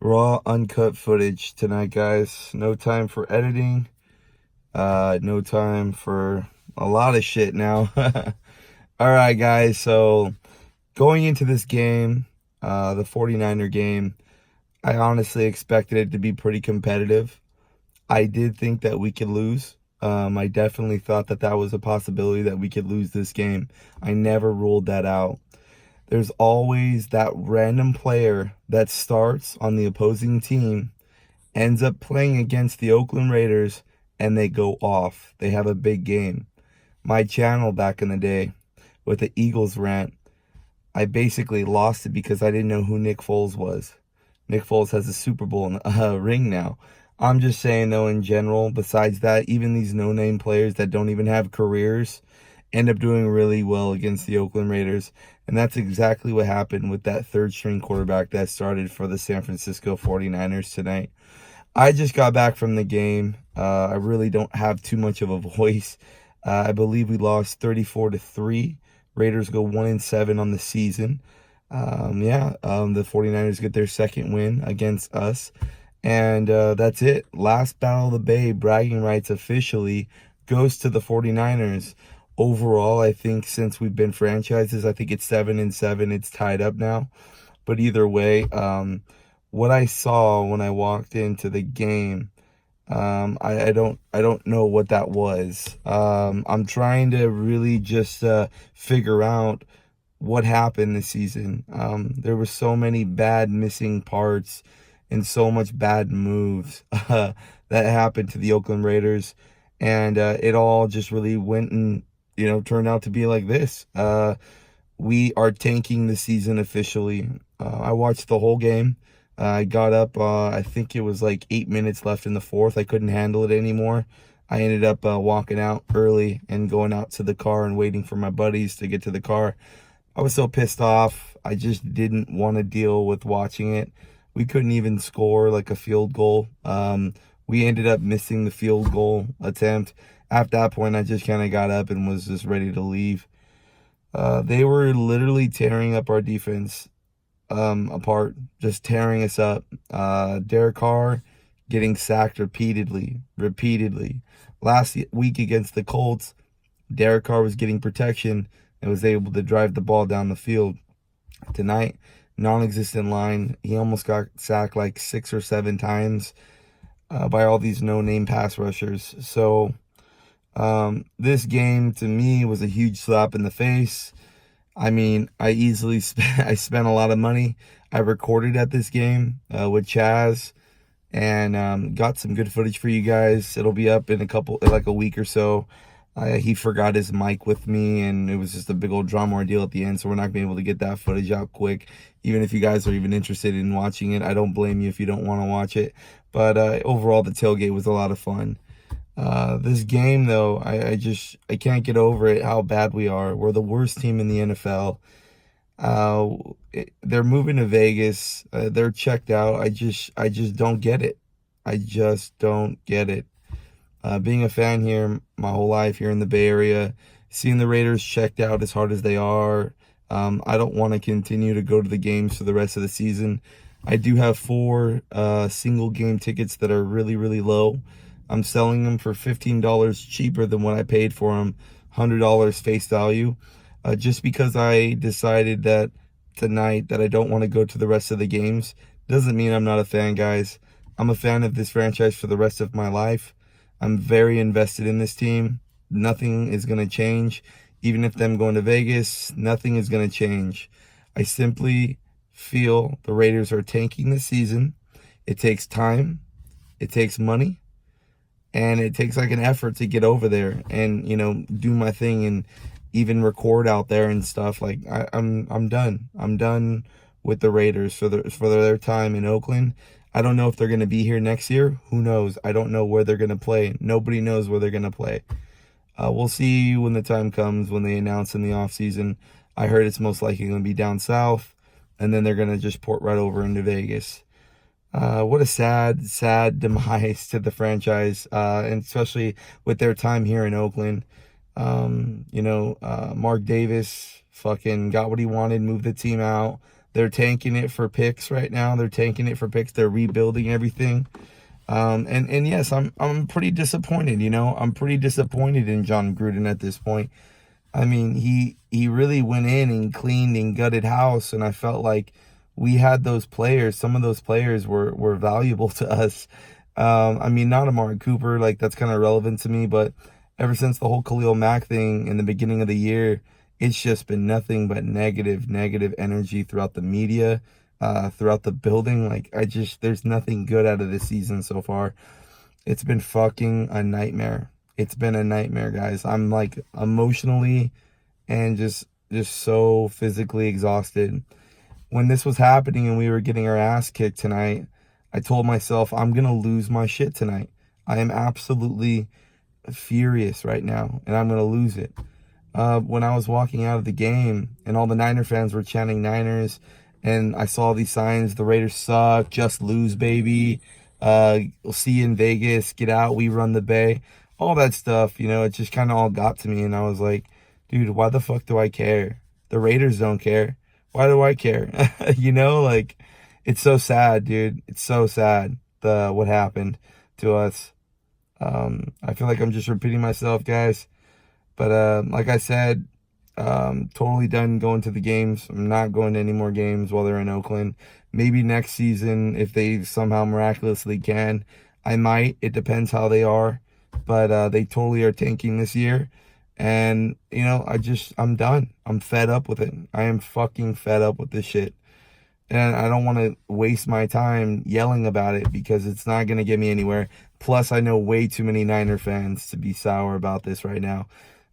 Raw, uncut footage tonight, guys. No time for editing. No time for a lot of shit now. All right, guys. So going into this game, the 49er game, I honestly expected it to be pretty competitive. I did think that we could lose. I definitely thought that that was a possibility that we could lose this game. I never ruled that out. There's always that random player that starts on the opposing team, ends up playing against the Oakland Raiders, and they go off. They have a big game. My channel back in the day with the Eagles rant, I basically lost it because I didn't know who Nick Foles was. Nick Foles has a Super Bowl ring now. I'm just saying, though, in general, besides that, even these no-name players that don't even have careers end up doing really well against the Oakland Raiders. And that's exactly what happened with that third-string quarterback that started for the San Francisco 49ers tonight. I just got back from the game. I really don't have too much of a voice. I believe we lost 34-3. Raiders go 1-7 on the season. The 49ers get their second win against us. And that's it. Last Battle of the Bay, bragging rights officially goes to the 49ers. Overall, I think since we've been franchises, I think it's 7-7. It's tied up now. But either way, what I saw when I walked into the game, I don't know what that was. I'm trying to really just figure out what happened this season. There were so many bad missing parts and so much bad moves that happened to the Oakland Raiders, and it all just really went and turned out to be like this. We are tanking the season officially. I watched the whole game. I got up, I think it was like 8 minutes left in the fourth. I couldn't handle it anymore. I ended up walking out early and going out to the car and waiting for my buddies to get to the car. I was so pissed off. I just didn't want to deal with watching it. We couldn't even score like a field goal. We ended up missing the field goal attempt. At that point, I just kind of got up and was just ready to leave. They were literally tearing up our defense apart, just tearing us up. Derek Carr getting sacked repeatedly. Last week against the Colts, Derek Carr was getting protection and was able to drive the ball down the field. Tonight, non-existent line. He almost got sacked like 6 or 7 times by all these no-name pass rushers. So this game to me was a huge slap in the face. I mean, I spent a lot of money. I recorded at this game with Chaz and got some good footage for you guys. It'll be up in like a week or so. He forgot his mic with me, and it was just a big old drama ordeal at the end, so we're not going to be able to get that footage out quick. Even if you guys are even interested in watching it, I don't blame you if you don't want to watch it. But overall, the tailgate was a lot of fun. This game, though, I can't get over it, how bad we are. We're the worst team in the NFL. They're moving to Vegas. They're checked out. I just don't get it. I just don't get it. Being a fan here my whole life here in the Bay Area, seeing the Raiders checked out as hard as they are, I don't want to continue to go to the games for the rest of the season. I do have 4 single game tickets that are really, really low. I'm selling them for $15 cheaper than what I paid for them, $100 face value, just because I decided that tonight that I don't want to go to the rest of the games. Doesn't mean I'm not a fan, guys. I'm a fan of this franchise for the rest of my life. I'm very invested in this team. Nothing is going to change. Even if them going to Vegas, nothing is going to change. I simply feel the Raiders are tanking this season. It takes time. It takes money. And it takes like an effort to get over there and, do my thing and even record out there and stuff. Like I'm done. I'm done with the Raiders for their time in Oakland. I don't know if they're going to be here next year. Who knows? I don't know where they're going to play. Nobody knows where they're going to play. We'll see when the time comes when they announce in the offseason. I heard it's most likely going to be down south, and then they're going to just port right over into Vegas. What a sad demise to the franchise, and especially with their time here in Oakland. Mark Davis fucking got what he wanted, moved the team out. They're tanking it for picks right now. They're tanking it for picks. They're rebuilding everything. And yes, I'm pretty disappointed, you know. I'm pretty disappointed in Jon Gruden at this point. I mean, he really went in and cleaned and gutted house, and I felt like we had those players. Some of those players were valuable to us. I mean, not Amari Cooper, like that's kind of relevant to me, but ever since the whole Khalil Mack thing in the beginning of the year, it's just been nothing but negative energy throughout the media, throughout the building. Like there's nothing good out of this season so far. It's been fucking a nightmare. It's been a nightmare, guys. I'm like emotionally and just so physically exhausted. When this was happening and we were getting our ass kicked tonight, I told myself I'm going to lose my shit tonight. I am absolutely furious right now, and I'm going to lose it. When I was walking out of the game and all the Niner fans were chanting Niners, and I saw these signs, the Raiders suck, just lose, baby. We'll see you in Vegas, get out, we run the Bay. All that stuff, you know, it just kind of all got to me, and I was like, dude, why the fuck do I care? The Raiders don't care. Why do I care? You know, like, it's so sad, dude. It's so sad, what happened to us. I feel like I'm just repeating myself, guys. But like I said, totally done going to the games. I'm not going to any more games while they're in Oakland. Maybe next season, if they somehow miraculously can, I might. It depends how they are. But they totally are tanking this year. And, you know, I'm done. I'm fed up with it. I am fucking fed up with this shit. And I don't want to waste my time yelling about it because it's not going to get me anywhere. Plus, I know way too many Niner fans to be sour about this right now.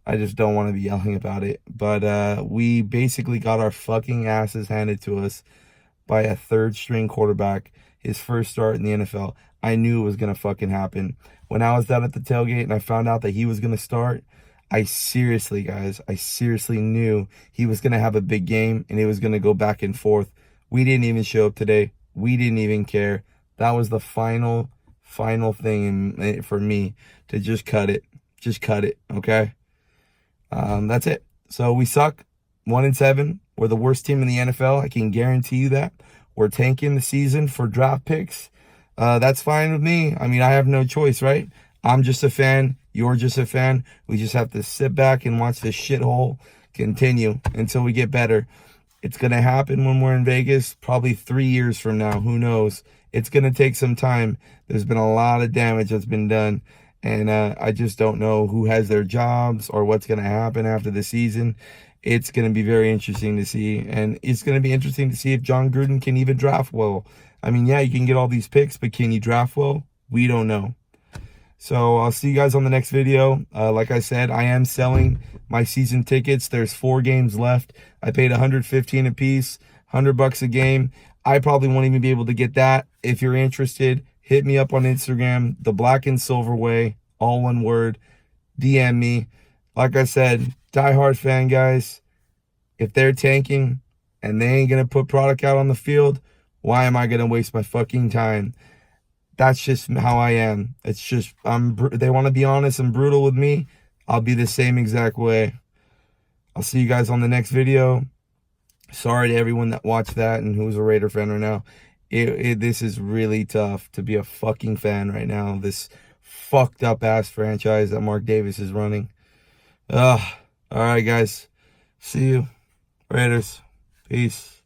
I just don't want to be yelling about it. But we basically got our fucking asses handed to us by a third-string quarterback, his first start in the NFL. I knew it was going to fucking happen. When I was down at the tailgate and I found out that he was going to start, I seriously, guys, I seriously knew he was going to have a big game and it was going to go back and forth. We didn't even show up today. We didn't even care. That was the final thing for me to just cut it. Just cut it, okay? That's it. So we suck. 1-7. We're the worst team in the NFL. I can guarantee you that. We're tanking the season for draft picks. That's fine with me. I mean, I have no choice, right? I'm just a fan. You're just a fan. We just have to sit back and watch this shithole continue until we get better. It's going to happen when we're in Vegas, probably 3 years from now. Who knows? It's going to take some time. There's been a lot of damage that's been done. And I just don't know who has their jobs or what's going to happen after the season. It's going to be very interesting to see. And it's going to be interesting to see if Jon Gruden can even draft well. I mean, yeah, you can get all these picks, but can you draft well? We don't know. So I'll see you guys on the next video. Like I said, I am selling my season tickets. There's 4 games left. I paid $115 a piece, $100 a game. I probably won't even be able to get that. If you're interested, hit me up on Instagram, The Black and Silver Way, all one word. DM me. Like I said, diehard fan, guys. If they're tanking and they ain't going to put product out on the field, why am I going to waste my fucking time? That's just how I am. It's just, they want to be honest and brutal with me. I'll be the same exact way. I'll see you guys on the next video. Sorry to everyone that watched that and who's a Raider fan right now. This is really tough to be a fucking fan right now. This fucked up ass franchise that Mark Davis is running. All right, guys. See you. Raiders. Peace.